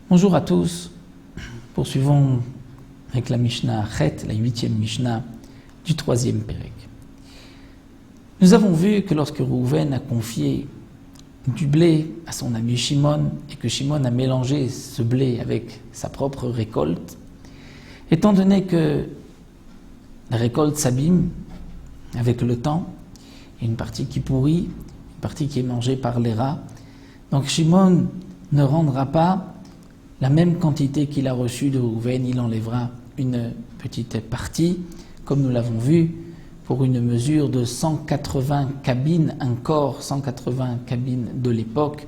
Bonjour à tous, poursuivons avec la Mishnah Chet, la 8e Mishnah du 3e Pérec. Nous avons vu que lorsque Reuven a confié du blé à son ami Shimon et que Shimon a mélangé ce blé avec sa propre récolte, étant donné que la récolte s'abîme avec le temps, il y a une partie qui pourrit, une partie qui est mangée par les rats, donc Shimon ne rendra pas la même quantité qu'il a reçue de Reuven, il enlèvera une petite partie, comme nous l'avons vu, pour une mesure de 180 cabines, un corps, 180 cabines de l'époque.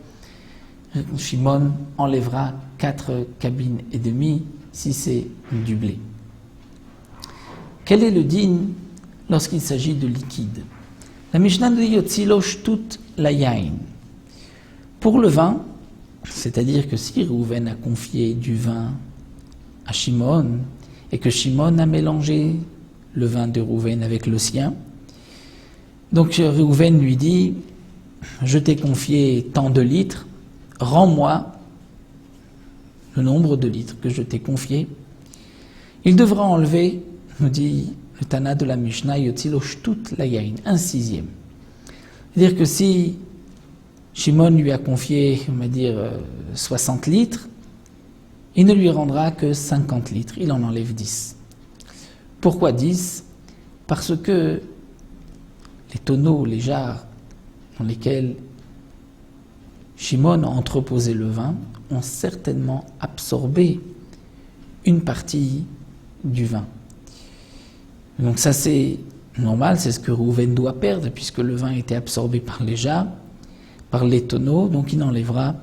Shimon enlèvera 4 cabines et demie si c'est du blé. Quel est le din lorsqu'il s'agit de liquide? La Mishnah nous dit Yotzilosh toute la yain. Pour le vin, c'est-à-dire que si Reuven a confié du vin à Shimon et que Shimon a mélangé le vin de Reuven avec le sien, donc Reuven lui dit « Je t'ai confié tant de litres, rends-moi le nombre de litres que je t'ai confié. » Il devra enlever, nous dit le Tana de la Mishnah, Yotzilosh toute la yain, 1/6. C'est-à-dire que si Shimon lui a confié, on va dire, 60 litres, il ne lui rendra que 50 litres, il en enlève 10. Pourquoi 10? Parce que les tonneaux, les jarres dans lesquels Shimon a entreposé le vin ont certainement absorbé une partie du vin. Donc ça c'est normal, c'est ce que Reuven doit perdre puisque le vin était absorbé par les jarres, par les tonneaux, donc il enlèvera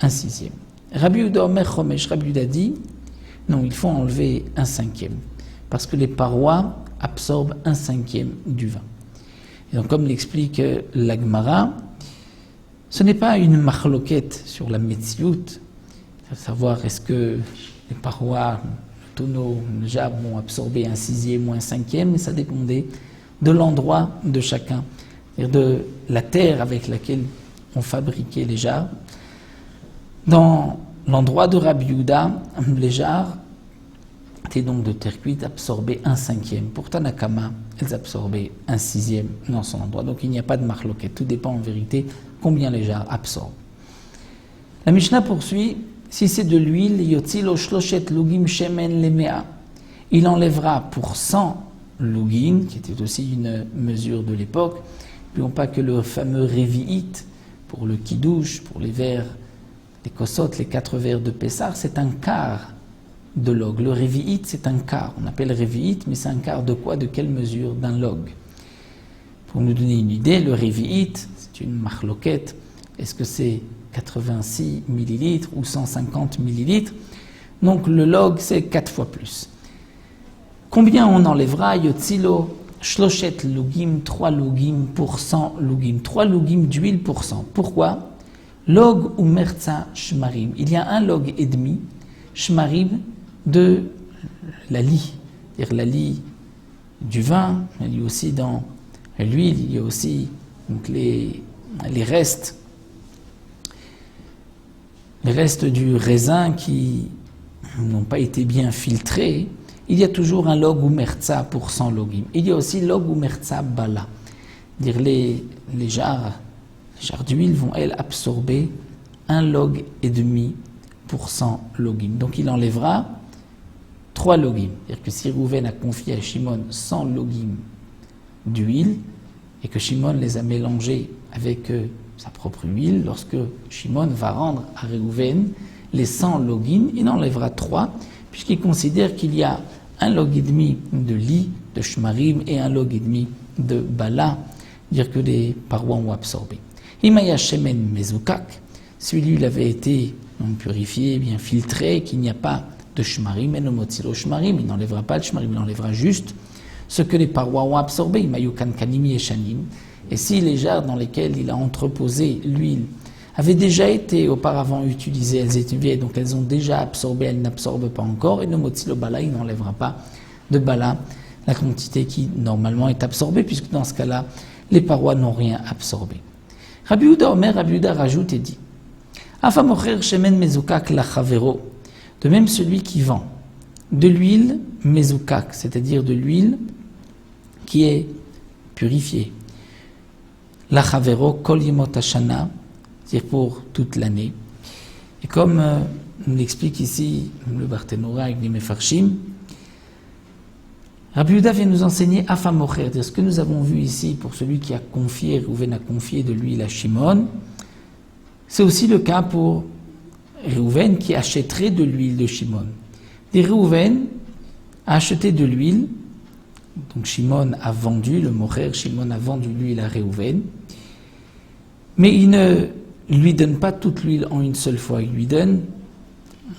1/6. Rabbi Yehuda Omer Chomesh, Rabbi Yehuda dit, non, il faut enlever 1/5, parce que les parois absorbent 1/5 du vin. Et donc comme l'explique la Gemara, ce n'est pas une marloquette sur la Metsiout, à savoir est-ce que les parois, le tonneau, le jarre vont absorber 1/6 ou 1/5, mais ça dépendait de l'endroit de chacun, c'est-à-dire de la terre avec laquelle on fabriquait les jarres. Dans l'endroit de Rabbi Yehuda, les jarres étaient donc de terre cuite, absorbaient 1/5. Pour Tanakama, elles absorbaient 1/6 dans son endroit. Donc il n'y a pas de marloquette. Tout dépend en vérité combien les jarres absorbent. La Mishnah poursuit, si c'est de l'huile, yotzilo shloshet lugim shemen lemea. Il enlèvera pour 100 lugim, qui était aussi une mesure de l'époque. N'oublions pas que le fameux révi'it, pour le kidouche, pour les verres, les kossotes, les 4 verres de Pessar, c'est un quart de log. Le révi'it, c'est un quart. On appelle révi'it, mais c'est un quart de quoi? De quelle mesure? D'un log. Pour nous donner une idée, le révi'it, c'est une marloquette. Est-ce que c'est 86 millilitres ou 150 millilitres? Donc le log, c'est 4 fois plus. Combien on enlèvera? Yotzilo Shloshet lugim, 3 lugim pour 100 lugim. 3 lugim d'huile pour 100. Pourquoi? Log ou merza shmarim. Il y a un log et demi, shmarim, de la lie. C'est-à-dire la lie du vin, il y a aussi dans l'huile, il y a aussi donc les restes du raisin qui n'ont pas été bien filtrés. Il y a toujours un log ou merza pour 100 logim. Il y a aussi log ou merza bala. Dire les jarres d'huile vont, elles, absorber un log et demi pour 100 logim. Donc il enlèvera 3 logim. C'est-à-dire que si Reuven a confié à Shimon 100 logim d'huile et que Shimon les a mélangés avec sa propre huile, lorsque Shimon va rendre à Reuven les 100 logim, il enlèvera 3, puisqu'il considère qu'il y a un log et demi de lie, de shmarim, et un log et demi de bala, dire que les parois ont absorbé. Imaya shemen mezukak, celui-là avait été purifié, bien filtré, qu'il n'y a pas de shmarim, et no motzilo shmarim, il n'enlèvera pas le shmarim, il enlèvera juste ce que les parois ont absorbé, imayu kankanimi et shanim, et si les jarres dans lesquelles il a entreposé l'huile avaient déjà été auparavant utilisées, elles étaient vieilles, donc elles ont déjà absorbé, elles n'absorbent pas encore, et le motzilo bala, il n'enlèvera pas de bala la quantité qui normalement est absorbée, puisque dans ce cas-là, les parois n'ont rien absorbé. Rabbi Yehuda Omer, Rabbi Yehuda rajoute et dit Afamocher shemen mezukak lachavero. De même, celui qui vend de l'huile mezukak, c'est-à-dire de l'huile qui est purifiée. Lachavero kol yemot hashana, c'est-à-dire pour toute l'année. Et comme on l'explique ici le Barthénora avec les Mefarshim, Rabbi Yehuda vient nous enseigner Afamocher, c'est-à-dire ce que nous avons vu ici pour celui qui a confié, Réhouven a confié de l'huile à Shimon. C'est aussi le cas pour Réhouven qui achèterait de l'huile de Shimon. Et Réhouven a acheté de l'huile, donc Shimon a vendu, le Mocher, Shimon a vendu l'huile à Réhouven, mais il ne lui donne pas toute l'huile en une seule fois, il lui donne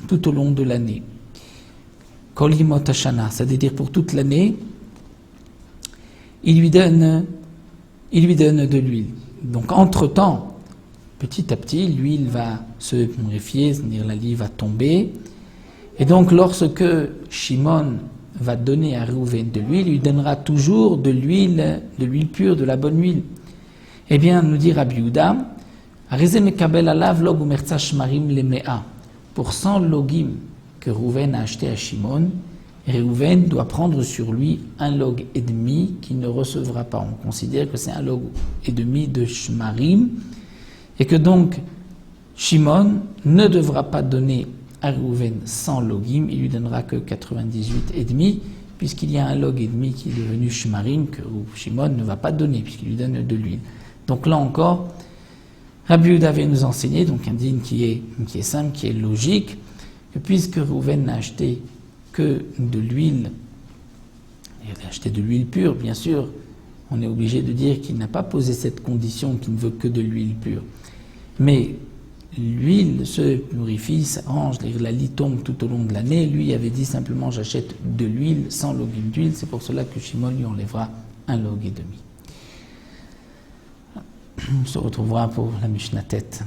tout au long de l'année. Kol yemot hashana, c'est-à-dire pour toute l'année, il lui donne de l'huile. Donc entre-temps, petit à petit, l'huile va se purifier, c'est-à-dire la lie va tomber. Et donc lorsque Shimon va donner à Réhouven de l'huile, il lui donnera toujours de l'huile pure, de la bonne huile. Eh bien, nous dit Rabbi Yehuda, pour 100 logim que Réhouven a acheté à Shimon, Réhouven doit prendre sur lui un log et demi qu'il ne recevra pas. On considère que c'est un log et demi de shmarim et que donc Shimon ne devra pas donner à Réhouven 100 logim, il lui donnera que 98 et demi, puisqu'il y a un log et demi qui est devenu shmarim que Shimon ne va pas donner puisqu'il lui donne de l'huile. Donc là encore, Rabbi Yehuda vient nous enseigner, donc un dîne qui est simple, qui est logique, que puisque Réhouven n'a acheté que de l'huile, il a acheté de l'huile pure, bien sûr, on est obligé de dire qu'il n'a pas posé cette condition, qu'il ne veut que de l'huile pure. Mais l'huile se purifie, s'arrange, la lie tombe tout au long de l'année. Lui avait dit simplement j'achète de l'huile, 100 logim d'huile, c'est pour cela que Shimon lui enlèvera un log et demi. On se retrouvera pour la Mishnah Tête.